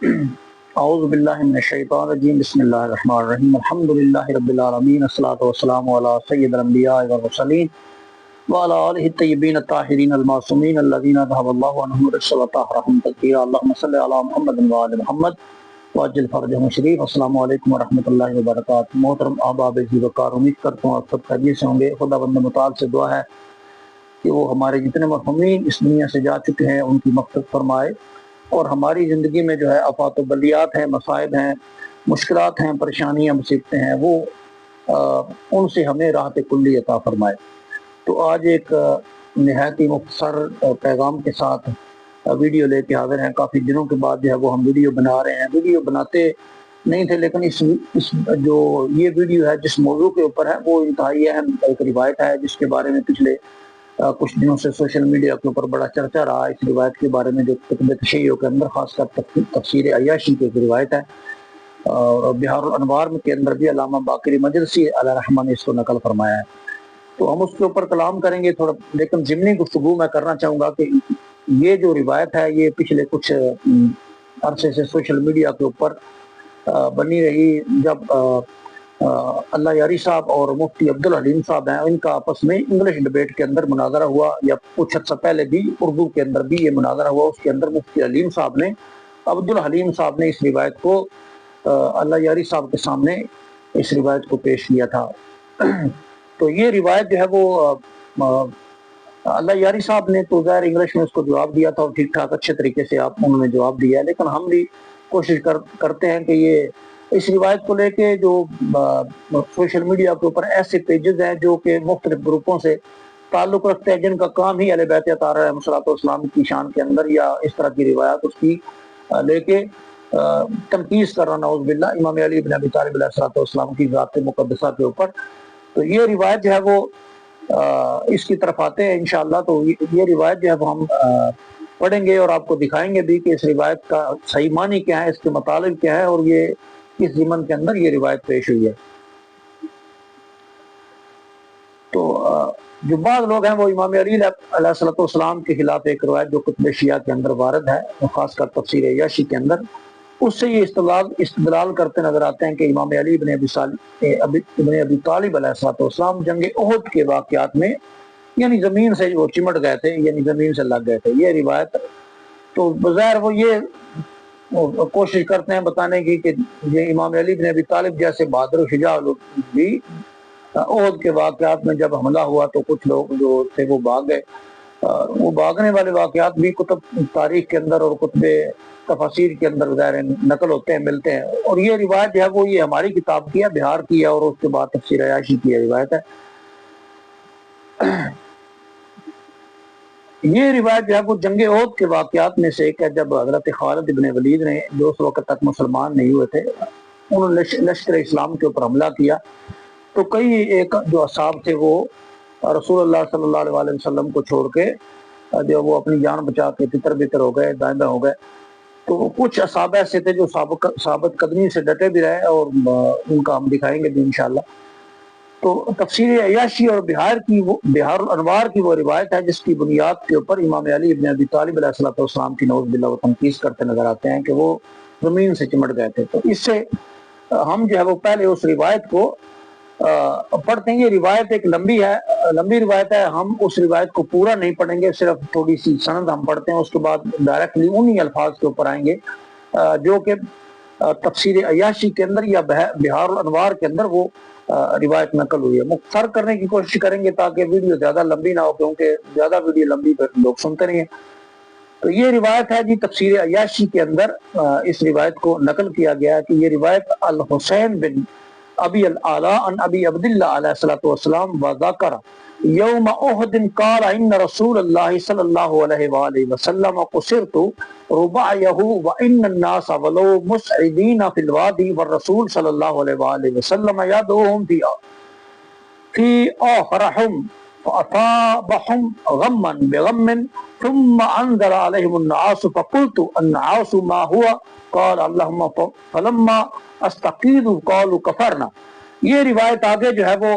اعوذ باللہ من الشیطان الرجیم بسم اللہ الرحمن الرحیم الحمدللہ رب العالمین الصلاۃ والسلام علی سید الانبیاء والمرسلین وعلی آلہ الطیبین الطاہرین المعصومین الذین ذهب اللہ عنہم الرجس وطہرهم تطہیرا اللہم صل علی محمد وعلی محمد وعجل فرجہم شریف۔ السلام علیکم ورحمۃ اللہ وبرکاتہ۔ محترم احباب عزیز وقار، امید کرتا ہوں آپ سب خیریت سے ہوں گے۔ خدا بند متعال سے دعا ہے کہ وہ ہمارے جتنے مرحومین اس دنیا سے جا چکے ہیں ان کی مغفرت فرمائے، اور ہماری زندگی میں جو ہے آفات و بلیات ہیں، مصائب ہیں، مشکلات ہیں، پریشانیاں، مصیبتیں ہیں، وہ ان سے ہمیں راحت کلی عطا فرمائے۔ تو آج ایک نہایت ہی مختصر پیغام کے ساتھ ویڈیو لے کے حاضر ہیں۔ کافی دنوں کے بعد جو ہے وہ ہم ویڈیو بنا رہے ہیں۔ ویڈیو بناتے نہیں تھے، لیکن اس جو یہ ویڈیو ہے جس موضوع کے اوپر ہے وہ انتہائی اہم ایک روایت ہے، جس کے بارے میں پچھلے کچھ دنوں سے سوشل میڈیا کے اوپر بڑا چرچا رہا۔ اس روایت کے بارے میں جو کتب تشیع کے اندر خاص کر تفسیر عیاشی کی ایک روایت ہے، اور بہار الانوار کے اندر بھی علامہ باقری مجلسی علیہ رحمہ نے اس کو نقل فرمایا ہے۔ تو ہم اس کے اوپر کلام کریں گے تھوڑا، لیکن ضمنی گفتگو میں کرنا چاہوں گا کہ یہ جو روایت ہے یہ پچھلے کچھ عرصے سے سوشل میڈیا کے اوپر بنی رہی۔ جب اللہ یاری صاحب اور مفتی عبدالحلیم صاحب ہیں، ان کا آپس میں انگلش ڈبیٹ کے اندر مناظرہ ہوا، یا کچھ عرصہ پہلے بھی اردو کے اندر بھی یہ مناظرہ ہوا۔ اس کے اندر مفتی علیم صاحب نے، عبدالحلیم صاحب نے اس روایت کو اللہ یاری صاحب کے سامنے اس روایت کو پیش کیا تھا۔ تو یہ روایت جو ہے وہ اللہ یاری صاحب نے تو ظاہر انگلش میں اس کو جواب دیا تھا، اور ٹھیک ٹھاک اچھے طریقے سے انہوں نے جواب دیا ہے، لیکن ہم بھی کوشش کرتے ہیں کہ یہ اس روایت کو لے کے جو سوشل میڈیا کے اوپر ایسے پیجز ہیں جو کہ مختلف گروپوں سے تعلق رکھتے ہیں، جن کا کام ہی اہل بیت اطہار علیہ السلام کی شان کے اندر یا اس طرح کی روایات اس کی لے کے تنقید کرنا، نعوذ باللہ، امام علی بن ابی طالب علیہ السلام کی ذات مقدسہ کے اوپر۔ تو یہ روایت جو ہے وہ اس کی طرف آتے ہیں انشاءاللہ۔ تو یہ روایت جو ہے وہ ہم پڑھیں گے اور آپ کو دکھائیں گے بھی کہ اس روایت کا صحیح معنی کیا ہے، اس کے مطالب کیا ہے، اور یہ اس ضمن کے اندر یہ روایت پیش ہوئی ہے۔ تو جو بعض لوگ ہیں وہ امام علی علیہ السلام کے خلاف ایک روایت جو کتب شیعہ کے اندر وارد ہے، خاص کر تفسیر عیاشی کے اندر، اس سے یہ استدلال کرتے نظر آتے ہیں کہ امام علی ابن ابی طالب علیہ السلام جنگ احد کے واقعات میں یعنی زمین سے وہ چمٹ گئے تھے، یعنی زمین سے لگ گئے تھے۔ یہ روایت تو بظاہر وہ یہ کوشش کرتے ہیں بتانے کی کہ یہ امام علی بن ابی طالب جیسے بہادر و شجاع لوگ بھی احد کے واقعات میں جب حملہ ہوا تو کچھ لوگ جو تھے وہ بھاگ گئے۔ وہ بھاگنے والے واقعات بھی کتب تاریخ کے اندر اور کتب تفاسیر کے اندر ظاہر نقل ہوتے ہیں، ملتے ہیں، اور یہ روایت جو ہے وہ یہ ہماری کتاب کی ہے، بہار کی ہے، اور اس کے بعد تفسیر عیاشی کی روایت ہے۔ یہ روایت جو ہے وہ جنگ احد کے واقعات میں سے ایک ہے، جب حضرت خالد بن ولید نے، جو اس وقت تک مسلمان نہیں ہوئے تھے، انہوں نے لشکر اسلام کے اوپر حملہ کیا، تو کئی ایک جو اصحاب تھے وہ رسول اللہ صلی اللہ علیہ وسلم کو چھوڑ کے جو وہ اپنی جان بچا کے تتر بتر ہو گئے، دائیں بائیں ہو گئے۔ تو کچھ اصحاب ایسے تھے جو ثابت قدمی سے ڈٹے بھی رہے، اور ان کا ہم دکھائیں گے بھی انشاءاللہ۔ تو تفسیر عیاشی اور بہار الانوار کی وہ روایت ہے جس کی بنیاد کے اوپر امام علی ابن ابی طالب علیہ السلام کی نعوذ باللہ وہ تنقید کرتے نظر آتے ہیں کہ وہ زمین سے چمٹ گئے تھے۔ تو اس سے ہم جو ہے وہ پہلے اس روایت کو پڑھتے ہیں۔ یہ روایت ایک لمبی روایت ہے، ہم اس روایت کو پورا نہیں پڑھیں گے، صرف تھوڑی سی سند ہم پڑھتے ہیں، اس کے بعد ڈائریکٹلی انہی الفاظ کے اوپر آئیں گے جو کہ تفسیر عیاشی کے اندر یا بہار الانوار کے اندر وہ روایت نقل ہوئی ہے۔ مختصر کرنے کی کوشش کریں گے تاکہ ویڈیو زیادہ لمبی نہ ہو، کیونکہ زیادہ ویڈیو لمبی پر لوگ سنتے نہیں ہیں۔ تو یہ روایت ہے جی تفسیر عیاشی کے اندر اس روایت کو نقل کیا گیا ہے کہ یہ روایت الحسین بن ابی الاعلیٰ عن ابی عبداللہ علیہ السلام وذکر یوم احد قال ان رسول اللہ صلی اللہ علیہ وآلہ وسلم قصرت رباعیہ وان الناس ولو مسعدین فی الوادی والرسول صلی اللہ علیہ وآلہ وسلم یدعوہم فی آخرہم فأصابهم غما بغم ثم انزل عليهم النعاس فقلت النعاس ما هو قال اللهم فلما استقیدوا قالوا کفرنا۔ یہ روایت آگے جو ہے وہ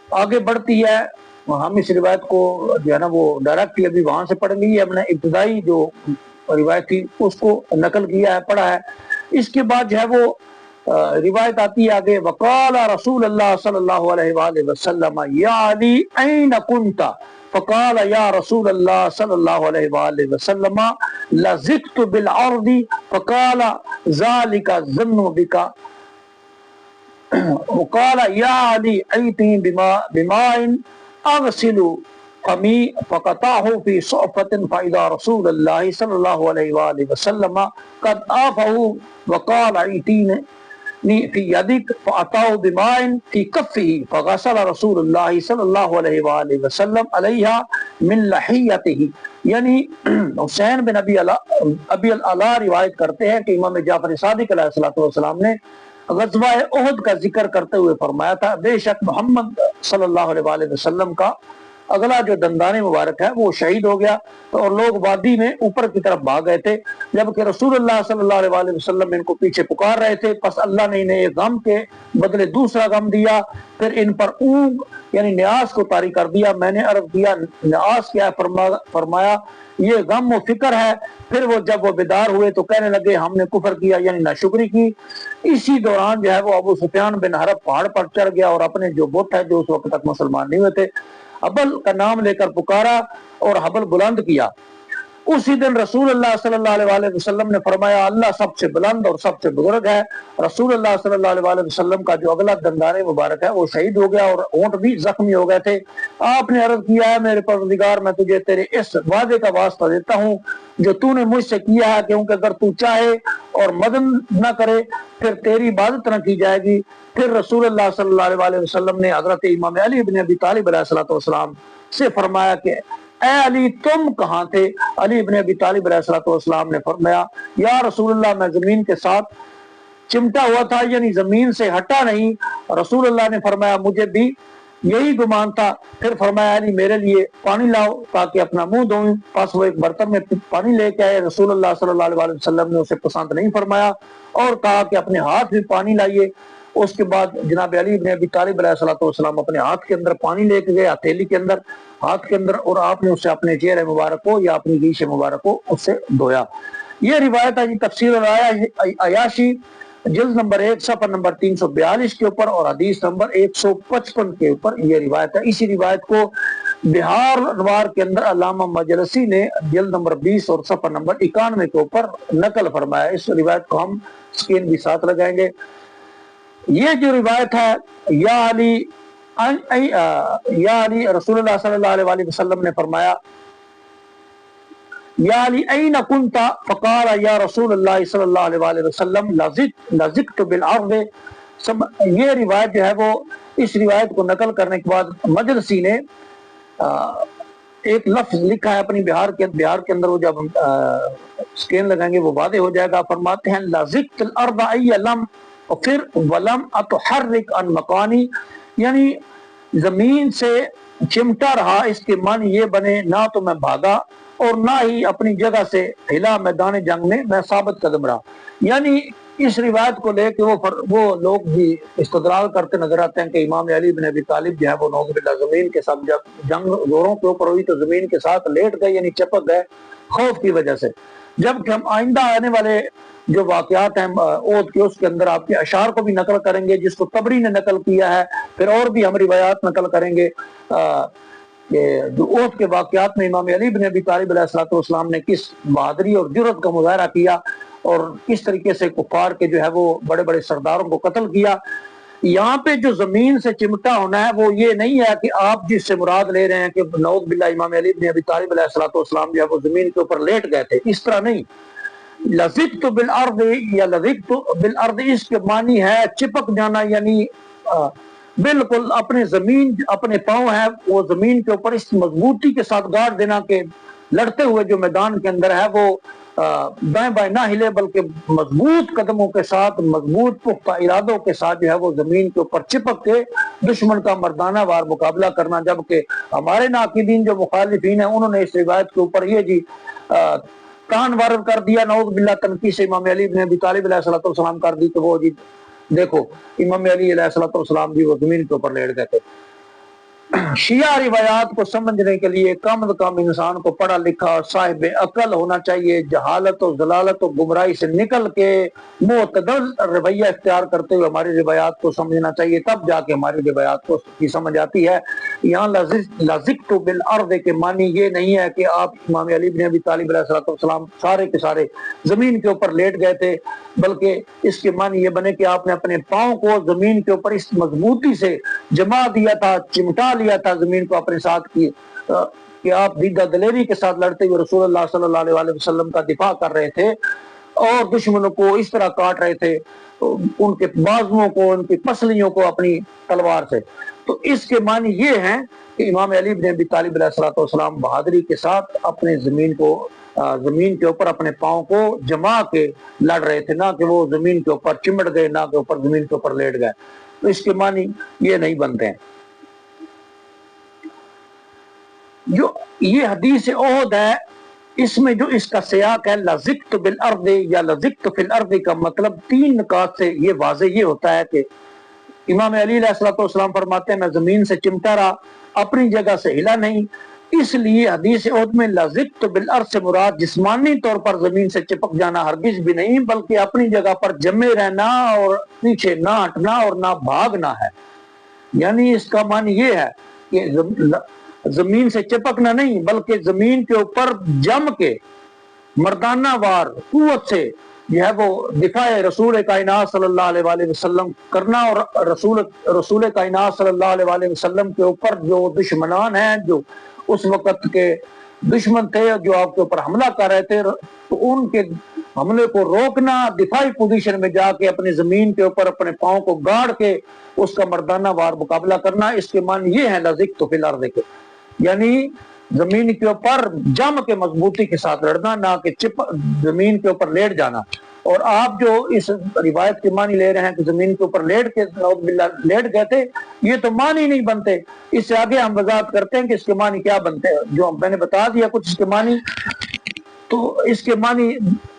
آگے بڑھتی ہے۔ ہم اس روایت کو جو ہے نا وہ ڈائریکٹلی ابھی وہاں سے پڑھیں گے۔ یہ ہم نے ابتدائی جو روایت تھی اس کو نقل کیا ہے، پڑھا ہے۔ اس کے بعد جو ہے وہ روایت آتی ہے آگے، وقال رسول اللہ صلی اللہ علیہ وآلہ وسلم یا علی این کنت فقال یا رسول اللہ صلی اللہ علیہ وآلہ وسلم لزقت بالعرض فقال ذلك الظن بك وقال یا علی ایتنی بماء اغسل فمی فقطعه في صحفة فإذا رسول اللہ صلی اللہ علیہ وآلہ وسلم قد آفه وقال ایتنی فی یدک فأتاه بماء فی کفه فغسل رسول اللہ صلی اللہ علیہ وآلہ وسلم علیہا من لحیته۔ یعنی حسین بن ابی العلا روایت کرتے ہیں کہ امام جعفر صادق علیہ السلام نے غزوہ احد کا ذکر کرتے ہوئے فرمایا تھا، بے شک محمد صلی اللہ علیہ وآلہ وسلم کا اگلا جو دندان مبارک ہے وہ شہید ہو گیا، تو اور لوگ وادی میں اوپر کی طرف بھاگ گئے تھے، جبکہ رسول اللہ صلی اللہ علیہ وآلہ وسلم ان کو پیچھے پکار رہے تھے۔ پس اللہ نے انہیں ایک غم کے بدلے دوسرا غم دیا، پھر ان پر اونگ یعنی نیاز کو طاری کر دیا۔ میں نے عرض کیا نیاز کیا ہے؟ فرمایا یہ غم و فکر ہے۔ پھر وہ جب وہ بیدار ہوئے تو کہنے لگے ہم نے کفر کیا یعنی ناشکری کی۔ اسی دوران جو ہے وہ ابو سفیان بن حرب پہاڑ پر چڑھ گیا اور اپنے جو بت ہے جو اس وقت تک مسلمان نہیں ہوئے تھے حبل کا نام لے کر پکارا اور حبل بلند کیا۔ اسی دن رسول اللہ صلی اللہ علیہ وآلہ وسلم نے فرمایا اللہ سب سے بلند اور سب سے بزرگ ہے۔ رسول اللہ صلی اللہ علیہ وآلہ وسلم کا جو اگلا دندان مبارک ہے وہ شہید ہو گیا اور اونٹ بھی زخمی ہو گئے تھے۔ آپ نے عرض کیا ہے میرے پروردگار میں تجھے تیرے اس وعدے کا واسطہ دیتا ہوں جو تو نے مجھ سے کیا ہے، کیونکہ اگر تو چاہے اور مدد نہ کرے پھر تیری عبادت نہ کی جائے گی۔ پھر رسول اللہ صلی اللہ علیہ وآلہ وسلم نے حضرت امام علی بن ابی طالب علیہ السلام سے فرمایا کہ اے علی تم کہاں تھے؟ علی بن ابی طالب علیہ السلام نے فرمایا یا رسول اللہ میں زمین کے ساتھ چمٹا ہوا تھا یعنی زمین سے ہٹا نہیں۔ رسول اللہ نے فرمایا مجھے بھی یہی گمان تھا۔ پھر فرمایا علی میرے لیے پانی لاؤ تاکہ اپنا منہ دھوؤں۔ پس وہ ایک برتن میں پانی لے کے آئے۔ رسول اللہ صلی اللہ علیہ وسلم نے اسے پسند نہیں فرمایا اور کہا کہ اپنے ہاتھ میں پانی لائیے۔ اس کے بعد جناب علی بن ابی طالب علیہ السلام اپنے ہاتھ کے اندر پانی لے کے گئے، ہتھیلی کے اندر، ہاتھ کے اندر، اور آپ نے اسے اپنے چہرے مبارک کو یا اپنی ریش مبارک کو اس سے دھویا۔ یہ روایت ہے جی تفسیر العیاشی جلد نمبر 1 صفحہ نمبر 342 کے اوپر اور حدیث نمبر 155 کے اوپر یہ روایت ہے۔ اسی روایت کو بہار انوار کے اندر علامہ مجلسی نے جلد نمبر 20 اور صفحہ نمبر 91 کے اوپر نقل فرمایا۔ اس روایت کو ہم سکرین بھی ساتھ لگائیں گے۔ یہ جو روایت ہے یا علی رسول اللہ صلی اللہ علیہ وسلم نے فرمایا یا علی این کنت فقال یا رسول اللہ صلی اللہ علیہ وسلم لزقت بالعرض۔ یہ روایت جو ہے وہ اس روایت کو نقل کرنے کے بعد مجلسی نے ایک لفظ لکھا ہے اپنی بہار کے اندر، وہ جب سکرین لگائیں گے وہ واضح ہو جائے گا۔ فرماتے ہیں لزقت الارض ای لم اور پھر ولم اتحرک ان مکانی، یعنی زمین سے چمٹا رہا، اس کے معنی یہ بنے نہ تو میں بھاگا اور نہ ہی اپنی جگہ سے ہلا، میدان جنگ میں ثابت قدم رہا۔ یعنی اس روایت کو لے کے وہ لوگ بھی استدلال کرتے نظر آتے ہیں کہ امام علی بن ابی طالب جو ہے وہ نعوذ باللہ زمین کے ساتھ جب جنگ زوروں کے اوپر ہوئی تو زمین کے ساتھ لیٹ گئے یعنی چپک گئے خوف کی وجہ سے۔ جبکہ ہم آئندہ آنے والے جو واقعات ہیں احد کے اس کے اندر آپ کے اشعار کو بھی نقل کریں گے جس کو طبری نے نقل کیا ہے، پھر اور بھی ہم روایات نقل کریں گے جو احد کے واقعات میں امام علی بن ابی طالب علیہ السلام نے کس بہادری اور جرأت کا مظاہرہ کیا اور کس طریقے سے کفار کے جو ہے وہ بڑے بڑے سرداروں کو قتل کیا۔ یہاں پہ جو زمین سے چمٹا ہونا ہے وہ یہ نہیں ہے کہ آپ جس سے مراد لے رہے ہیں کہ نعوذ باللہ امام علی بن ابی طالب علیہ السلام جو ہے وہ زمین کے اوپر لیٹ گئے تھے، اس طرح نہیں۔ لزقت بالارض یا لزقت بالارض اس کے معنی ہے چپک جانا، یعنی بالکل اپنے زمین اپنے پاؤں ہے وہ زمین کے اوپر اس مضبوطی کے ساتھ گاڑ دینا کہ لڑتے ہوئے جو میدان کے اندر ہے وہ دائیں بائیں نہ ہلے بلکہ مضبوط قدموں کے ساتھ مضبوط پختہ ارادوں کے ساتھ جو ہے وہ زمین کے اوپر چپک کے دشمن کا مردانہ وار مقابلہ کرنا۔ جبکہ ہمارے ناقدین جو مخالفین ہیں انہوں نے اس روایت کے اوپر یہ جی کان وارد کر دیا، نعوذ باللہ تنقید سے امام علی بن ابی طالب علیہ السلام کر دی کہ وہ جی دیکھو امام علی علیہ السلام بھی وہ زمین کے اوپر لیٹ گئے تھے۔ شیعہ روایات کو سمجھنے کے لیے کم از کم انسان کو پڑھا لکھا اور صاحب عقل ہونا چاہیے، جہالت و ضلالت و گمراہی سے نکل کے معتدل رویہ اختیار کرتے ہوئے ہماری روایات کو سمجھنا چاہیے، تب جا کے ہماری روایات کو کی سمجھ آتی ہے۔ یہاں لذکت بالارض کے معنی یہ نہیں ہے کہ آپ امام علی بن ابی طالب علیہ السلام سارے کے سارے زمین کے اوپر لیٹ گئے تھے، بلکہ اس کے معنی یہ بنے کہ آپ نے اپنے پاؤں کو زمین کے اوپر اس مضبوطی سے جما دیا تھا، چمٹا لیا تھا زمین کو اپنے ساتھ کی، کہ آپ دیدہ دلیری کے ساتھ لڑتے ہوئے رسول اللہ صلی اللہ علیہ وسلم کا دفاع کر رہے تھے اور دشمنوں کو اس طرح کاٹ رہے تھے، ان کے بازوؤں کو، ان کی پسلیوں کو اپنی تلوار سے۔ تو اس کے معنی یہ ہیں کہ امام علی بن ابی طالب علیہ السلام بہادری کے ساتھ اپنے زمین کے اوپر اپنے پاؤں کو جما کے لڑ رہے تھے، نہ کہ وہ زمین کے اوپر چمٹ گئے، نہ کہ اوپر زمین کے اوپر لیٹ گئے۔ تو اس کے معنی یہ نہیں بنتے ہیں۔ جو یہ حدیث احد ہے، اس میں جو اس کا سیاق ہے لذکت بالارض یا لذکت فی الارض کا مطلب 3 نکات سے یہ واضح یہ ہوتا ہے کہ امام علی علیہ السلام فرماتے ہیں میں زمین سے چمٹا رہا، اپنی جگہ سے ہلا نہیں، اس لیے حدیث احد میں لذکت بالارض سے مراد جسمانی طور پر زمین سے چپک جانا ہرگز بھی نہیں، بلکہ اپنی جگہ پر جمے رہنا اور پیچھے نہ ہٹنا اور نہ بھاگنا ہے۔ یعنی اس کا معنی یہ ہے کہ زمین سے چپکنا نہیں، بلکہ زمین کے اوپر جم کے مردانہ وار قوت سے جو ہے وہ دفاع رسول کائنات صلی اللہ علیہ وآلہ وسلم کرنا، اور رسول کائنات صلی اللہ علیہ وآلہ وسلم کے اوپر جو دشمنان ہیں، جو اس وقت کے دشمن تھے جو آپ کے اوپر حملہ کر رہے تھے، تو ان کے حملے کو روکنا، دفاعی پوزیشن میں جا کے اپنی زمین کے اوپر اپنے پاؤں کو گاڑ کے اس کا مردانہ وار مقابلہ کرنا۔ اس کے معنی یہ ہے لذکت فی الارض کے، یعنی زمین کے اوپر جم کے مضبوطی کے ساتھ لڑنا، نہ کہ زمین کے اوپر لیٹ جانا۔ اور آپ جو اس روایت کے معنی لے رہے ہیں کہ زمین کے اوپر لیٹ کے نعوذ باللہ لیٹ گئے تھے، یہ تو معنی نہیں بنتے۔ اس سے آگے ہم وضاحت کرتے ہیں کہ اس کے معنی کیا بنتے ہیں، جو میں نے بتا دیا کچھ اس کے معنی، تو اس کے معنی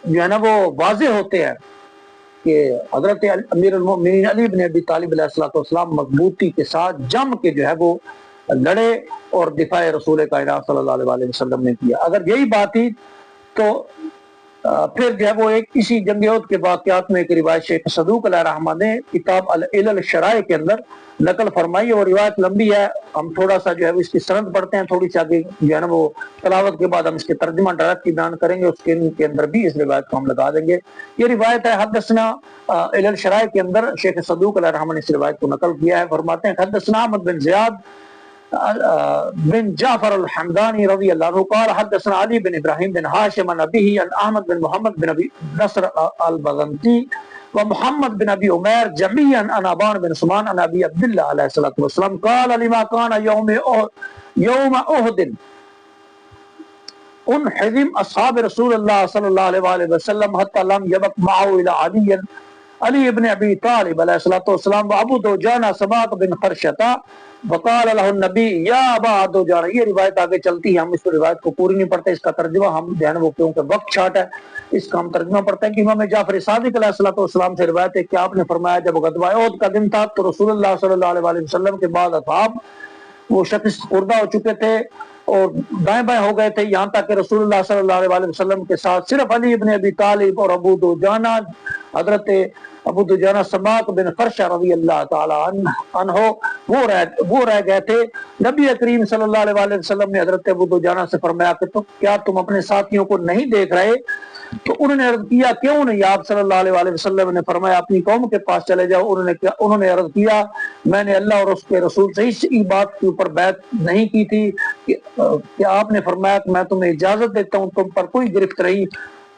جو ہے نا وہ واضح ہوتے ہیں کہ حضرت امیر المؤمنین علی بن ابی طالب علیہ السلام مضبوطی کے ساتھ جم کے جو ہے وہ لڑے اور دفاع رسول کائنات صلی اللہ علیہ وآلہ وسلم نے کیا۔ اگر یہی بات تھی تو پھر جو ہے وہ ایک اسی جنگ احد کے واقعات میں ایک روایت شیخ صدوق علیہ رحمہ نے کتاب العلل الشرائع کے اندر نقل فرمائی، اور روایت لمبی ہے، ہم تھوڑا سا جو ہے اس کی سند پڑھتے ہیں، تھوڑی سی آگے جو ہے نا وہ تلاوت کے بعد ہم اس کے ترجمہ ڈائریکٹ کی بیان کریں گے، اس کے اندر بھی اس روایت کو ہم لگا دیں گے۔ یہ روایت ہے حدثنا العلل الشرائع کے اندر شیخ صدوق علیہ رحمہ نے اس روایت کو نقل کیا ہے، فرماتے ہیں حدثنا احمد بن زیاد بن جعفر الحمدانی رضی اللہ عنہ قال حدثنا علی بن ابراہیم بن ہاشم عن ابیہ عن احمد بن محمد بن ابی نصر البغنطی ومحمد بن ابی عمیر جميعا عن ابان بن سمان عن ابی عبداللہ علیہ الصلوۃ والسلام قال لما كان يوم احد انحزم اصحاب رسول اللہ صلی اللہ علیہ وآلہ وسلم حتى لم يبق معه الى علی ابن ابی طالب علیہ الصلوۃ والسلام وابو دجانہ سماق بن خرشتہ وقال له النبی یا ابا دجانہ۔ یہ روایت آگے چلتی ہے، ہم اس روایت کو پوری نہیں پڑھتے، اس کا ترجمہ ہم جو ہے نا وہ کیونکہ وقت چھاٹ ہے اس کا ہم ترجمہ پڑھتے ہیں کہ امام جعفر صادق علیہ الصلوۃ والسلام سے روایت ہے کہ آپ نے فرمایا جب غزوہ احد کا دن تھا تو رسول اللہ صلی اللہ علیہ وآلہ وسلم کے بعد اصحاب وہ شخص مردہ ہو چکے تھے اور دائیں بائیں ہو گئے تھے، یہاں تک کہ رسول اللہ صلی اللہ علیہ وآلہ وسلم کے ساتھ صرف علی ابن ابی طالب اور ابو دجانہ، حضرت ابو دجانہ سماق بن خرشہ رضی اللہ تعالی عنہ وہ رہ گئے تھے۔ نبی کریم صلی اللہ علیہ وآلہ وسلم نے حضرت ابو دجانہ سے فرمایا کہ کیا تم اپنے ساتھیوں کو نہیں دیکھ رہے؟ تو انہوں نے عرض کیا کیوں نہیں؟ آپ صلی اللہ علیہ وآلہ وسلم نے فرمایا اپنی قوم کے پاس چلے جاؤ۔ انہوں نے عرض کیا میں نے اللہ اور اس کے رسول سے اس بات کے اوپر بیعت نہیں کی تھی کہ آپ نے فرمایا کہ میں تمہیں اجازت دیتا ہوں، تم پر کوئی گرفت رہی؟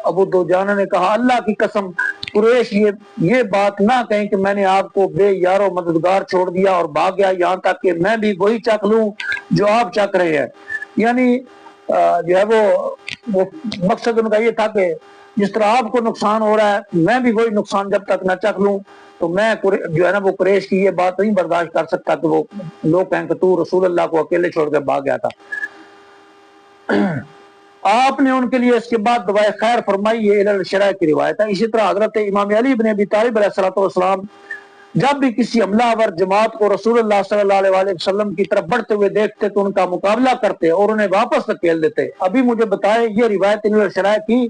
ابو دجانہ نے کہا اللہ کی قسم قریش یہ بات نہ کہیں کہ میں نے آپ کو بے یار و مددگار چھوڑ دیا اور بھاگ گیا، یہاں تک کہ میں بھی وہی چکھ لوں جو آپ چکھ رہے ہیں۔ یعنی جو ہے وہ مقصد ان کا یہ تھا کہ جس طرح آپ کو نقصان ہو رہا ہے میں بھی وہی نقصان جب تک نہ چکھ لوں، تو میں جو ہے نا وہ قریش کی یہ بات نہیں برداشت کر سکتا کہ وہ لوگ کہیں کہ تو رسول اللہ کو اکیلے چھوڑ کے بھاگ گیا تھا۔ آپ نے ان کے لیے اس کے بعد دعائے خیر فرمائی، یہ الشرائع کی روایت ہے۔ اسی طرح حضرت امام علی بن ابی طالب علیہ السلام جب بھی کسی حملہ آور جماعت کو رسول اللہ صلی اللہ علیہ وسلم کی طرف بڑھتے ہوئے دیکھتے تو ان کا مقابلہ کرتے اور انہیں واپس دھکیل دیتے۔ ابھی مجھے بتائیں یہ روایت شرائع کی،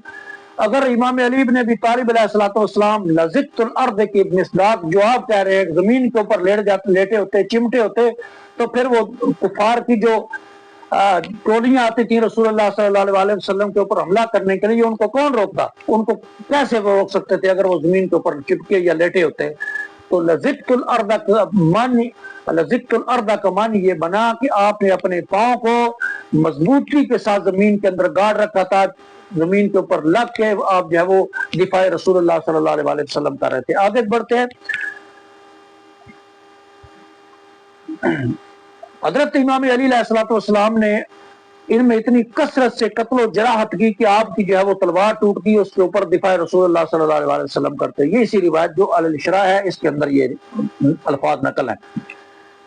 اگر امام علی بن ابی طالب علیہ السلام لزقت الارض کی مصداق جو آپ کہہ رہے ہیں زمین کے اوپر لیٹے ہوتے چمٹے ہوتے، تو پھر وہ کفار کی جو ٹولیاں آتی تھیں رسول اللہ صلی اللہ علیہ وسلم کے اوپر حملہ کرنے کے لیے، ان کو کون روکتا؟ ان کو کیسے وہ روک سکتے تھے اگر وہ زمین کے اوپر چپکے یا لیٹے ہوتے؟ تو لزقت الارض کا معنی یہ بنا کہ آپ نے اپنے پاؤں کو مضبوطی کے ساتھ زمین کے اندر گاڑ رکھا تھا، زمین کے اوپر لگ کے آپ جو ہے وہ دفاع رسول اللہ صلی اللہ علیہ وسلم کر رہے تھے۔ آگے بڑھتے ہیں۔ حضرت امام علی علیہ السلام نے ان میں اتنی کثرت سے قتل و جراحت کی کہ آپ کی جو ہے وہ تلوار ٹوٹ گئی، اس کے اوپر دفاع رسول اللہ صلی اللہ علیہ وسلم کرتے۔ یہ اسی روایت جو الشراء ہے اس کے اندر یہ الفاظ نقل ہیں۔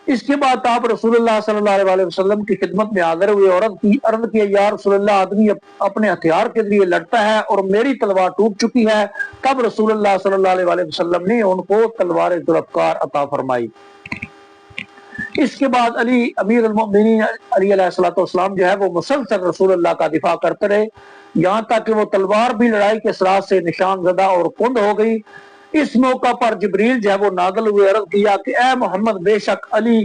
اس کے بعد آپ رسول اللہ صلی اللہ علیہ وسلم کی خدمت میں حاضر ہوئے اور عرض کی یا رسول اللہ آدمی اپنے ہتھیار کے لیے لڑتا ہے اور میری تلوار ٹوٹ چکی ہے۔ تب رسول اللہ صلی اللہ علیہ وسلم نے ان کو تلوار ذوالفقار عطا فرمائی۔ اس کے بعد علی امیر المؤمنین علی علیہ السلام جو ہے وہ مسلسل رسول اللہ کا دفاع کرتے رہے، یہاں تک کہ وہ تلوار بھی لڑائی کے اثرات سے نشان زدہ اور کند ہو گئی۔ اس موقع پر جبریل جو ہے وہ نازل ہوئے، عرض کیا کہ اے محمد بے شک علی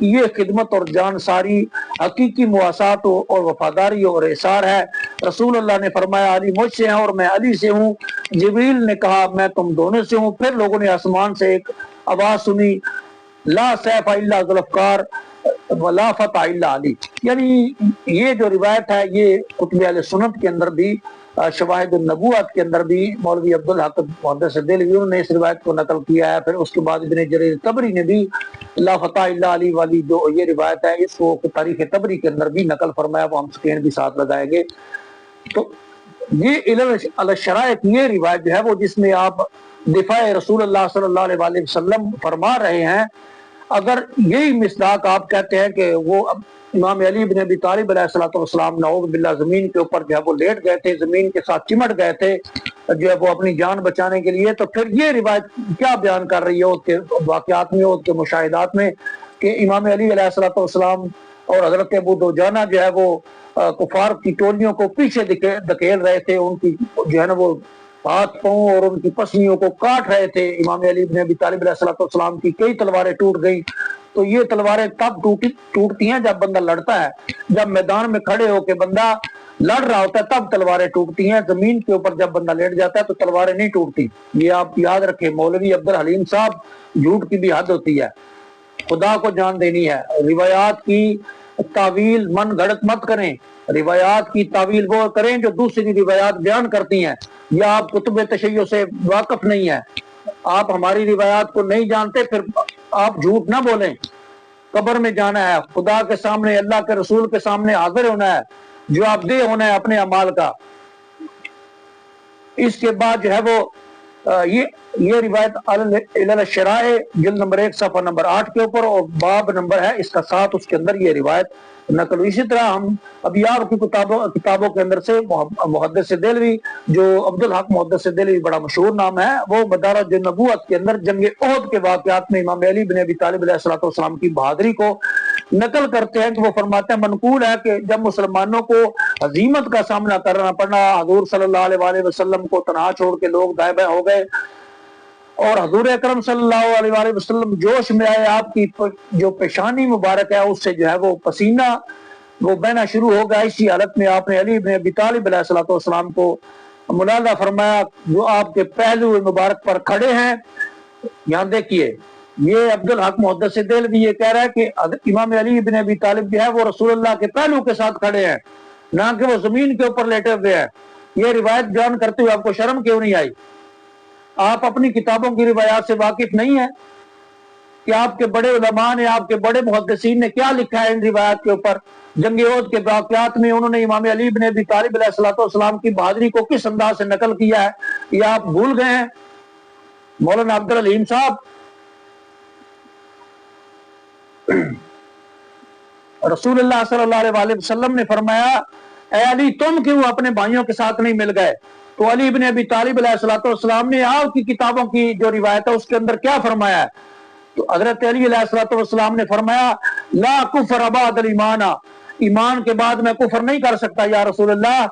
یہ خدمت اور جانساری حقیقی مواسات اور وفاداری اور احسار ہے۔ رسول اللہ نے فرمایا علی مجھ سے ہیں اور میں علی سے ہوں۔ جبریل نے کہا میں تم دونوں سے ہوں۔ پھر لوگوں نے آسمان سے ایک آواز سنی، لا سیف الا ذوالفقار ولا فتح الا علی۔ یعنی یہ جو روایت ہے یہ کتب اہل سنت کے اندر بھی، شواہد النبوت کے اندر بھی مولوی عبدالحق محدث دہلوی نے اس روایت کو نقل کیا ہے۔ پھر اس کے بعد ابن جریر طبری نے بھی لا فتح الا علی والی جو یہ روایت ہے اس کو تاریخ طبری کے اندر بھی نقل فرمایا، وہ ہم سکین بھی ساتھ لگائیں گے۔ تو یہ الشراء کی یہ روایت جو ہے وہ جس میں آپ دفاع رسول اللہ صلی اللہ علیہ وسلم فرما رہے ہیں، اگر یہی مصداق آپ کہتے ہیں کہ وہ امام علی بن ابی طالب علیہ السلام نعوذ باللہ زمین کے اوپر جو ہے وہ لیٹ گئے تھے، زمین کے ساتھ چمٹ گئے تھے جو ہے وہ اپنی جان بچانے کے لیے، تو پھر یہ روایت کیا بیان کر رہی ہے اس کے واقعات میں، اس کے مشاہدات میں، کہ امام علی علیہ السلام اور حضرت ابو دجانہ جو ہے وہ کفار کی ٹولیوں کو پیچھے دھکیل رہے تھے، ان کی جو ہے نا وہ ہاتھ پاؤں اور ان کی پسلیوں کو کاٹ رہے تھے۔ امام علی بن ابی طالب علیہ السلام کی کئی تلواریں ٹوٹ گئیں۔ تو یہ تلواریں تب ٹوٹتی ہیں جب بندہ لڑتا ہے، جب میدان میں کھڑے ہو کے بندہ لڑ رہا ہوتا ہے تب تلواریں ٹوٹتی ہیں، زمین کے اوپر جب بندہ لیٹ جاتا ہے تو تلواریں نہیں ٹوٹتی۔ یہ آپ یاد رکھیں، مولوی عبدالحلیم صاحب جھوٹ کی بھی حد ہوتی ہے، خدا کو جان دینی ہے۔ روایات کی تعویل من گھڑت مت کریں، روایات کی تعویل وہ کریں جو دوسری روایات بیان کرتی ہیں، یا آپ کتب تشیع سے واقف نہیں ہیں، آپ ہماری روایات کو نہیں جانتے، پھر آپ جھوٹ نہ بولیں۔ قبر میں جانا ہے، خدا کے سامنے اللہ کے رسول کے سامنے حاضر ہونا ہے، جواب دہ ہونا ہے اپنے اعمال کا۔ اس کے بعد جو ہے وہ یہ روایت الشراء جلد نمبر 1 صفحہ نمبر 8 کے اوپر اور باب نمبر ہے اس کا 7، اس کے اندر یہ روایت نقل۔ اسی طرح ہم ابھی آپ کی کتابوں کے اندر سے محدث دہلوی جو عبدالحق محدث دہلوی بڑا مشہور نام ہے، وہ مدارج النبوت کے اندر جنگ احد کے واقعات میں امام علی بن ابی طالب علیہ السلام کی بہادری کو نقل کرتے ہیں کہ وہ فرماتے ہیں منقول ہے کہ جب مسلمانوں کو ہزیمت کا سامنا کرنا پڑا، حضور صلی اللہ علیہ وسلم کو تنہا چھوڑ کے لوگ دائیں بائیں ہو گئے اور حضور اکرم صلی اللہ علیہ وسلم جوش میں آئے، آپ کی جو پیشانی مبارک ہے اس سے جو ہے وہ پسینہ وہ بہنا شروع ہو گیا۔ اسی حالت میں آپ نے علی بن ابی طالب علیہ السلام کو ملاحظہ فرمایا جو آپ کے پہلو مبارک پر کھڑے ہیں۔ یہاں دیکھیے یہ عبدالحق محدث دہلوی یہ کہہ رہا ہے کہ امام علی بن ابی طالب جو ہے وہ رسول اللہ کے پہلو کے ساتھ کھڑے ہیں، نہ کہ وہ زمین کے اوپر لیٹے ہوئے ہیں۔ یہ روایت بیان کرتے ہوئے آپ کو شرم کیوں نہیں آئی؟ آپ اپنی کتابوں کی روایات سے واقف نہیں ہیں کہ آپ کے بڑے علماء نے، آپ کے بڑے محدثین نے کیا لکھا ہے ان روایات کے اوپر؟ جنگ احد کے واقعات میں انہوں نے امام علی بن ابی طالب علیہ السلام کی بہادری کو کس انداز سے نقل کیا ہے، یہ آپ بھول گئے ہیں؟ مولانا عبدالحلیم صاحب، رسول اللہ صلی اللہ علیہ وسلم نے فرمایا اے علی تم کیوں اپنے بھائیوں کے ساتھ نہیں مل گئے؟ تو علی بن ابی طالب علیہ السلام نے آپ کی کتابوں کی جو روایت ہے اس کے اندر کیا فرمایا ہے؟ تو حضرت علی علیہ السلام نے فرمایا لا کفر بعد الایمان، ایمان کے بعد میں کفر نہیں کر سکتا یا رسول اللہ،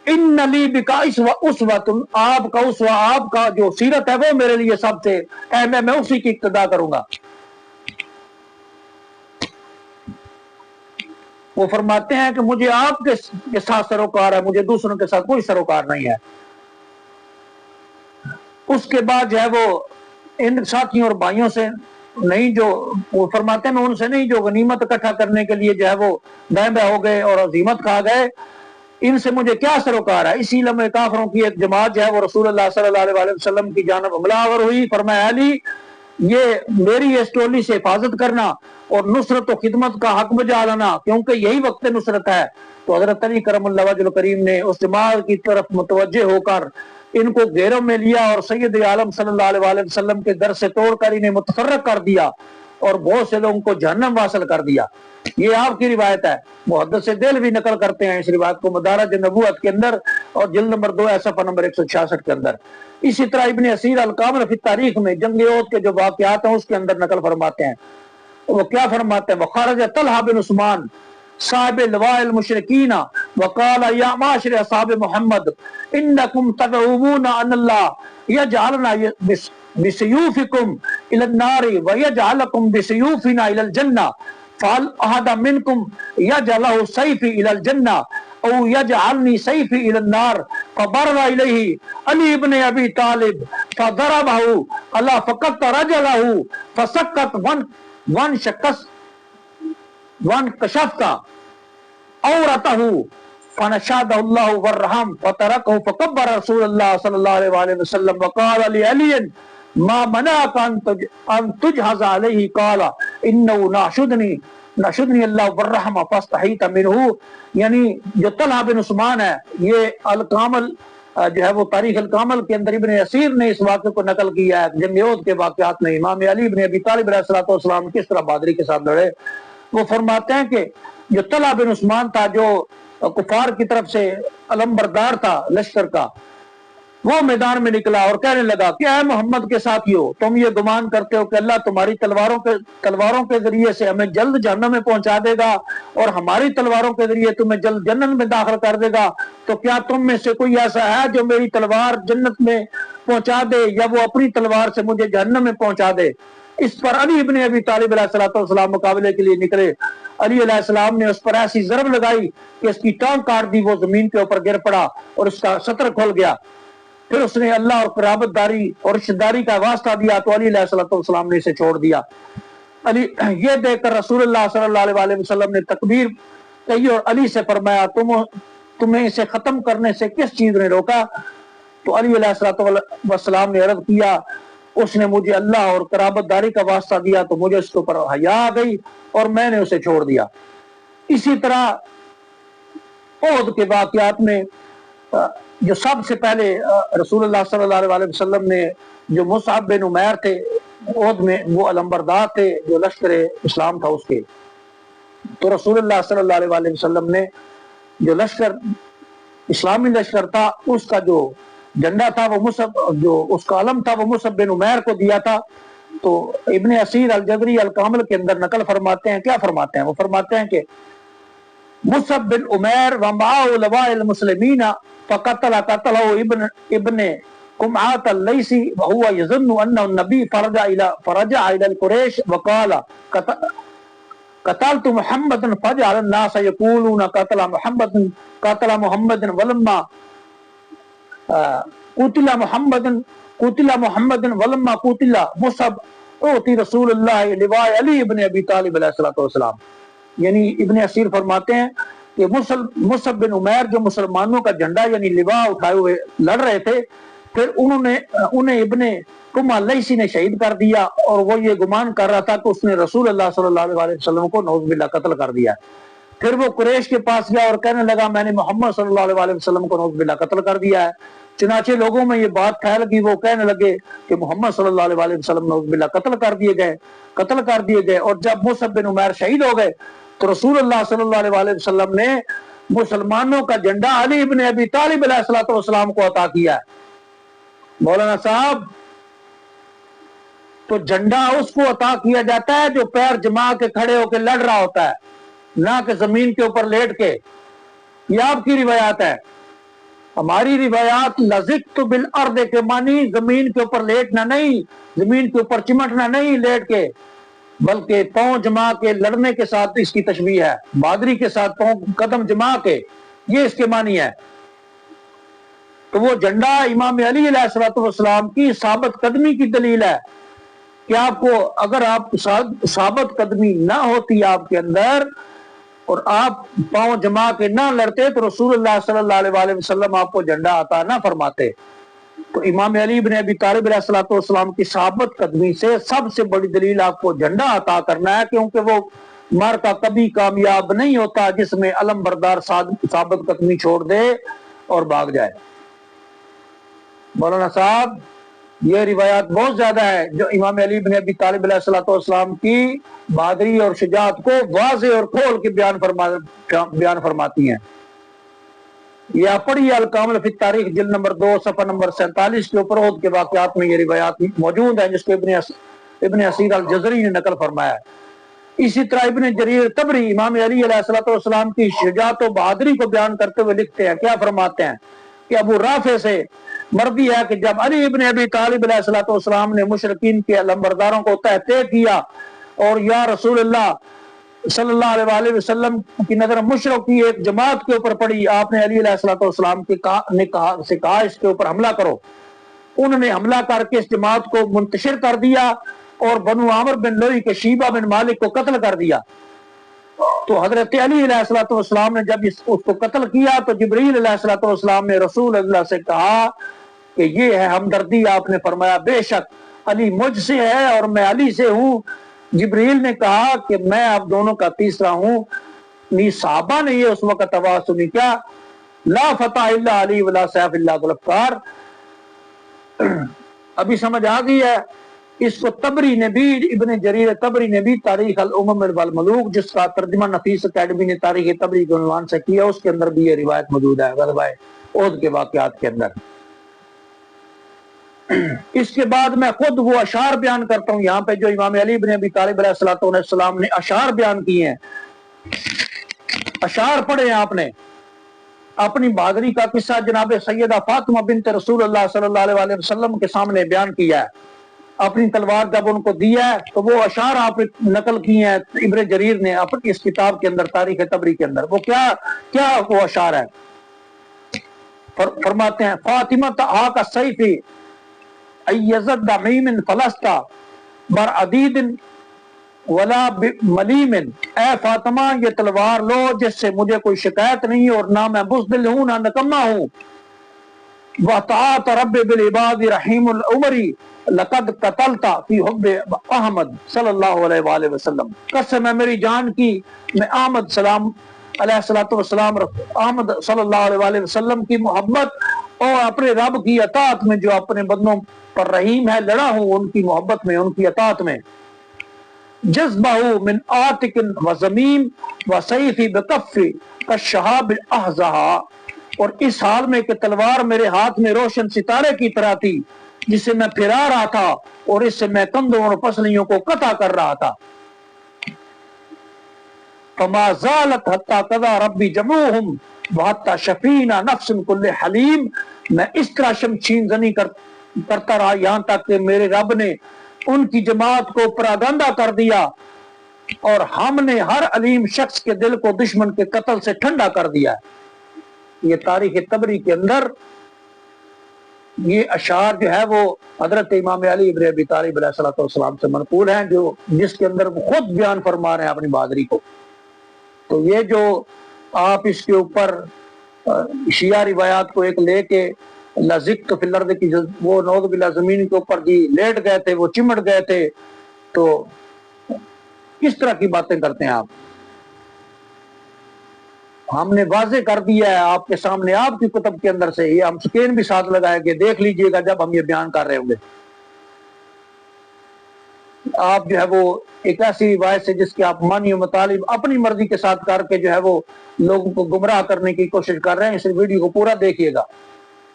ان لی بک اسوۃ، آپ کا اسوہ، آپ کا جو سیرت ہے وہ میرے لیے سب سے اہم ہے، میں اسی کی اقتدا کروں گا۔ وہ فرماتے ہیں کہ مجھے آپ کے ساتھ سروکار ہے، مجھے دوسروں کے ساتھ کوئی سروکار نہیں ہے۔ اس کے بعد جو ہے وہ ان ساتھیوں اور بھائیوں سے نہیں، جو وہ فرماتے ہیں میں ان سے نہیں جو غنیمت اکٹھا کرنے کے لیے جو ہے وہ بہن بہ ہو گئے اور عزیمت کھا گئے، ان سے مجھے کیا سروکار ہے۔ اسی لمحے کافروں کی ایک جماعت جو ہے وہ رسول اللہ صلی اللہ علیہ وسلم کی جانب حملہ آور ہوئی۔ فرمایا علی یہ میری اس ٹولی سے حفاظت کرنا اور نصرت و خدمت کا حق بجا لانا، کیونکہ یہی وقت نصرت ہے۔ تو حضرت علی کرم اللہ وجہ الکریم نے اس جماعت کی طرف متوجہ ہو کر ان کو گھیروں میں لیا اور سید عالم صلی اللہ علیہ وسلم کے در سے توڑ کر انہیں متفرق کر دیا اور بہت سے لوگوں کو جہنم واصل کر دیا۔ یہ آپ کی روایت ہے، محدث دل بھی نقل کرتے ہیں اس روایت کو مدارج نبوت کے اندر اور جلد نمبر 2 صفحہ نمبر 166 کے اندر۔ اسی طرح ابن اسیر الکامل فی تاریخ میں جنگ احد کے جو واقعات ہیں اس کے اندر نقل فرماتے ہیں۔ وہ کیا فرماتے ہیں؟ وخرج طلحہ بن عثمان صاحب لواء المشرکین وقال یا معاشر اصحاب محمد انکم تدعون ان اللہ یجعلنا بسیوفکم الى النار ویجعلکم بسیوفنا الى الجنہ فعل احد منکم یجعلہ سیفی الى الجنہ او یجعلنی سیفی الى النار فبرر الیہ علی ابن ابی طالب فضربہ اللہ فقط رجلہ فسکت وانکشفت عورتہ فنشاد اللہ ورحم فترکہ فکبر رسول اللہ صلی اللہ علیہ وسلم وقال لعلی ما منعک ان تجہز علیہ قال انہو ناشدنی اللہ ورحم فاستحیت منہ۔ یعنی جو طلحہ بن عثمان ہے، یہ الکامل جو ہے وہ تاریخ الکامل کے اندر ابن اسیر نے اس واقعے کو نقل کیا ہے۔ جنگ احد کے واقعات میں امام علی ابن ابی طالب علیہ السلام کس طرح بہادری کے ساتھ لڑے۔ وہ فرماتے ہیں کہ جو طلحہ بن عثمان تھا، جو کفار کی طرف سے علمبردار تھا لشکر کا، وہ میدان میں نکلا اور کہنے لگا کہ اے محمد کے ساتھیو، تم یہ گمان کرتے ہو کہ اللہ تمہاری تلواروں کے ذریعے سے ہمیں جلد جہنم میں پہنچا دے گا اور ہماری تلواروں کے ذریعے تمہیں جلد جنت میں داخل کر دے گا، تو کیا تم میں سے کوئی ایسا ہے جو میری تلوار جنت میں پہنچا دے یا وہ اپنی تلوار سے مجھے جہنم میں پہنچا دے؟ اس پر علی ابن ابی طالب علیہ السلام مقابلے کے لیے نکلے۔ علی علیہ السلام نے اس پر ایسی ضرب لگائی کہ اس کی ٹانگ کاٹ دی، وہ زمین کے اوپر گر پڑا اور اس کا سطر کھل گیا۔ پھر اس نے اللہ اور قرابت داری اور رشتہ داری کا واسطہ دیا تو علی علیہ السلام نے اسے چھوڑ دیا۔ علی یہ دیکھ کر رسول اللہ صلی اللہ علیہ وسلم نے تکبیر کہی اور علی سے فرمایا تمہیں اسے ختم کرنے سے کس چیز نے روکا؟ تو علی علیہ السلام نے عرض کیا اس نے مجھے اللہ اور قرابت داری کا واسطہ دیا تو مجھے اس کے اوپر حیا آ گئی اور میں نے اسے چھوڑ دیا۔ اسی طرح احد کے واقعات میں جو سب سے پہلے رسول اللہ صلی اللہ علیہ وسلم نے جو مصعب بن عمیر تھے احد میں، وہ علمبردار تھے جو لشکر اسلام تھا اس کے، تو رسول اللہ صلی اللہ علیہ وسلم نے جو لشکر اسلامی لشکر تھا اس کا جو جھنڈا تھا وہ مصعب، جو اس کا علم تھا وہ مصعب بن عمیر کو دیا تھا۔ تو ابن اسیر الجدری الکامل کے اندر نقل فرماتے ہیں، کیا فرماتے ہیں؟ وہ فرماتے ہیں کہ مصعب بن عمیر ومعه لواء المسلمین فقتله ابن قمعات اللیثی وهو يظن انه النبي فرجع الى القریش وقال قتلت محمد فجعل الناس يقولون قتل محمد ولما قتل محمد ولما قتل مصعب اعطي رسول اللہ لواء علی ابن ابی طالب علیہ السلام۔ یعنی ابن اسیر فرماتے ہیں کہ مصعب بن عمیر جو مسلمانوں کا جھنڈا یعنی لواء اٹھائے ہوئے لڑ رہے تھے، پھر انہیں ابن قمع لیثی نے شہید کر دیا اور وہ یہ گمان کر رہا تھا کہ اس نے رسول اللہ صلی اللہ علیہ وسلم کو نعوذ باللہ قتل کر دیا۔ پھر وہ قریش کے پاس گیا اور کہنے لگا میں نے محمد صلی اللہ علیہ وسلم کو نعوذ باللہ قتل کر دیا ہے۔ چنانچہ لوگوں میں یہ بات پھیل گئی، وہ کہنے لگے کہ محمد صلی اللہ علیہ وسلم نعوذ باللہ قتل کر دیے گئے۔ اور جب مصعب بن عمیر شہید ہو گئے تو رسول اللہ صلی اللہ علیہ وسلم نے مسلمانوں کا جھنڈا علی ابن ابی طالب علیہ السلام کو عطا کیا ہے۔ مولانا صاحب تو جھنڈا اس کو عطا کیا جاتا ہے جو پیر جما کے کھڑے ہو کے لڑ رہا ہوتا ہے، نہ کہ زمین کے اوپر لیٹ کے۔ یہ آپ کی روایات ہے۔ ہماری روایات لزقت بالارض کے معنی زمین کے اوپر لیٹنا نہیں، زمین کے اوپر چمٹنا نہیں لیٹ کے، بلکہ پاؤں جما کے لڑنے کے ساتھ اس کی تشبیہ ہے، بہادری کے ساتھ پاؤں قدم جما کے، یہ اس کے معنی ہے۔ تو وہ جھنڈا امام علی علیہ الصلوۃ والسلام کی ثابت قدمی کی دلیل ہے کہ آپ کو، اگر آپ ثابت قدمی نہ ہوتی آپ کے اندر اور آپ پاؤں جما کے نہ لڑتے تو رسول اللہ صلی اللہ علیہ وآلہ وسلم آپ کو جھنڈا عطا نہ فرماتے۔ تو امام علی بن ابی طالب علیہ الصلوۃ والسلام کی ثابت قدمی سے سب سے بڑی دلیل آپ کو جھنڈا عطا کرنا ہے، کیونکہ وہ مارکا کبھی کامیاب نہیں ہوتا جس میں علم بردار ثابت قدمی چھوڑ دے اور بھاگ جائے۔ مولانا صاحب یہ روایات بہت زیادہ ہے جو امام علی بن ابی طالب علیہ الصلوۃ والسلام کی بہادری اور شجاعت کو واضح اور کھول کے بیان فرماتی ہیں۔ یہ آپ پڑھیے الکامل فی التاریخ جلد نمبر 2 صفحہ نمبر 47 کے اوپر احد کے واقعات میں یہ روایات موجود ہیں جس کو ابن اسیر الجزری نے نقل فرمایا ہے۔ اسی طرح ابن جریر طبری امام علی علیہ الصلوۃ والسلام کی شجاعت و بہادری کو بیان کرتے ہوئے لکھتے ہیں، کیا فرماتے ہیں کہ ابو رافع سے مروی ہے کہ جب علی ابن ابی طالب علیہ الصلوۃ والسلام نے مشرکین کے علمبرداروں کو تحتے کیا اور یا رسول اللہ صلی اللہ علیہ وآلہ وسلم کی نظر مشرک کی ایک جماعت کے اوپر پڑی، آپ نے علی علیہ الصلوۃ والسلام نے کہا اس کے اوپر حملہ کرو۔ انہوں نے حملہ کر کے اس جماعت کو منتشر کر دیا اور بنو عامر بن لوئی کے شیبہ بن مالک کو قتل کر دیا۔ تو حضرت علی علیہ الصلوۃ والسلام نے جب اس کو قتل کیا تو جبریل علیہ الصلوۃ والسلام نے رسول اللہ سے کہا کہ یہ ہے ہمدردی۔ آپ نے فرمایا بے شک علی مجھ سے ہے اور میں علی سے ہوں۔ جبریل نے کہا کہ میں آپ دونوں کا تیسرا ہوں۔ صحابہ نے یہ اس وقت آواز سنی، کیا لا فتح الا علی ولا سیف الا ذوالفقار۔ ابھی سمجھ آ گئی ہے؟ اس کو تبری نے بھی، ابن جریر تبری نے بھی تاریخ الامم والملوک جس کا ترجمہ نفیس اکیڈمی نے تاریخ تبری کے عنوان سے کیا، اس کے اندر بھی یہ روایت موجود ہے غزوہ احد کے واقعات کے اندر۔ اس کے بعد میں خود وہ اشعار بیان کرتا ہوں یہاں پہ جو امام علی بن ابی طالب علیہ السلام نے اشعار بیان کیے ہیں۔ اشعار پڑھے ہیں آپ نے۔ اپنی بہادری کا قصہ جناب سیدہ فاطمہ بنت رسول اللہ صلی اللہ علیہ وآلہ وسلم کے سامنے بیان کیا ہے۔ اپنی تلوار جب ان کو دیا ہے تو وہ اشعار آپ نقل کیے ہیں ابن جریر نے اپنی اس کتاب کے اندر تاریخ تبری کے اندر۔ وہ کیا وہ اشعار ہے؟ فرماتے ہیں فاطمہ کا سیفی ایزد دمیم فلسطا بر عدید ولا ملیم۔ اے فاطمہ یہ تلوار لو جس سے مجھے کوئی شکایت نہیں اور نہ میں بزدل ہوں نہ نکما ہوں۔ وَطَاعَتَ رَبِّ بِالْعِبَادِ رَحِيمُ الْعُمَرِ لَقَدْ قَتَلْتَ فِي حُبِّ احمد صلی اللہ علیہ وآلہ وسلم۔ قسم ہے میری جان کی، میں احمد سلام علیہ الصلوۃ والسلام احمد صلی اللہ علیہ وآلہ وسلم کی محبت اور اپنے رب کی اطاعت میں جو اپنے بندوں پر رحیم ہے لڑا ہوں، ان کی محبت میں، ان کی اطاعت میں۔ جذبہ من آتک و زمین و سیفی بکف کالشہاب الاحزہا۔ اور اس حال میں کہ تلوار میرے ہاتھ میں روشن ستارے کی طرح تھی جسے میں پھرا رہا تھا اور اس سے میں کندھوں اور پسلیوں کو قطع کر رہا تھا۔ فما زالت حتی قضا ربی جمعہم وحتی شفینا نفس کل حلیم۔ میں اس طرح شمشین زنی کرتا رہا یہاں تک کہ میرے رب نے ان کی جماعت کو پراگندہ کر دیا اور ہم نے ہر علیم شخص کے دل کو دشمن کے قتل سے ٹھنڈا کر دیا۔ یہ تاریخ تبری کے اندر یہ اشعار جو ہے وہ حضرت امام علی بن ابی طالب علیہ الصلوۃ والسلام سے منقول ہیں، جس کے اندر وہ خود بیان فرما رہے ہیں اپنی بہادری کو۔ تو یہ جو آپ اس کے اوپر شیعہ روایات کو ایک لے کے لزقت فی الارض کی وہ نعوذ باللہ زمین کے اوپر جی لیٹ گئے تھے، وہ چمٹ گئے تھے، تو کس طرح کی باتیں کرتے ہیں آپ؟ ہم نے واضح کر دیا ہے آپ کے سامنے، آپ کی کتب کے اندر سے، یہ ہم سکین بھی ساتھ لگائے کہ دیکھ لیجئے گا جب ہم یہ بیان کر رہے ہوں گے۔ آپ جو ہے وہ ایک ایسی روایت سے جس کے آپ معنی و مطالب اپنی مرضی کے ساتھ کر کے جو ہے وہ لوگوں کو گمراہ کرنے کی کوشش کر رہے ہیں، اس ویڈیو کو پورا دیکھیے گا۔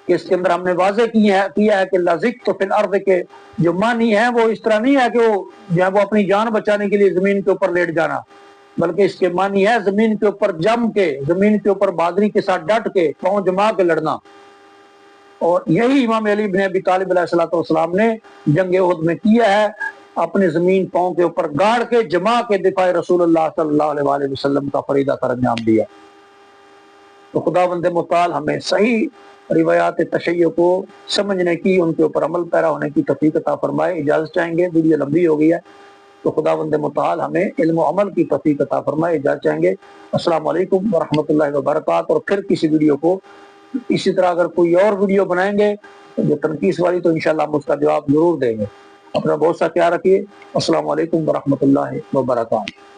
کہ اس کے اندر ہم نے واضح کیا ہے کہ لذک تو فی الارض کے جو معنی ہے وہ اس طرح نہیں ہے کہ وہ اپنی جان بچانے کے لیے زمین کے اوپر لیٹ جانا، بلکہ اس کے معنی ہے زمین کے اوپر جم کے، زمین کے اوپر بہادری کے ساتھ ڈٹ کے، پاؤں جما کے لڑنا۔ اور یہی امام علی بن ابی طالب علیہ السلام نے جنگ احد میں کیا ہے، اپنے زمین پاؤں کے اوپر گاڑ کے جما کے دفاع رسول اللہ صلی اللہ علیہ وآلہ وسلم کا فریضہ سر انجام دیا۔ تو خداوند متعال ہمیں صحیح روایات تشیع کو سمجھنے کی، ان کے اوپر عمل پیرا ہونے کی توفیق عطا فرمائے۔ اجازت چاہیں گے، ویڈیو لمبی ہو گئی ہے، تو خداوند متعال ہمیں علم و عمل کی توفیق عطا فرمائے۔ اجازت چاہیں گے، السلام علیکم ورحمۃ اللہ وبرکاتہ۔ اور پھر کسی ویڈیو کو اسی طرح اگر کوئی اور ویڈیو بنائیں گے جو تنقیص والی، تو انشاءاللہ ہم اس کا جواب ضرور دیں گے۔ اپنا بہت سا خیال رکھیے۔ السلام علیکم ورحمۃ اللہ وبرکاتہ۔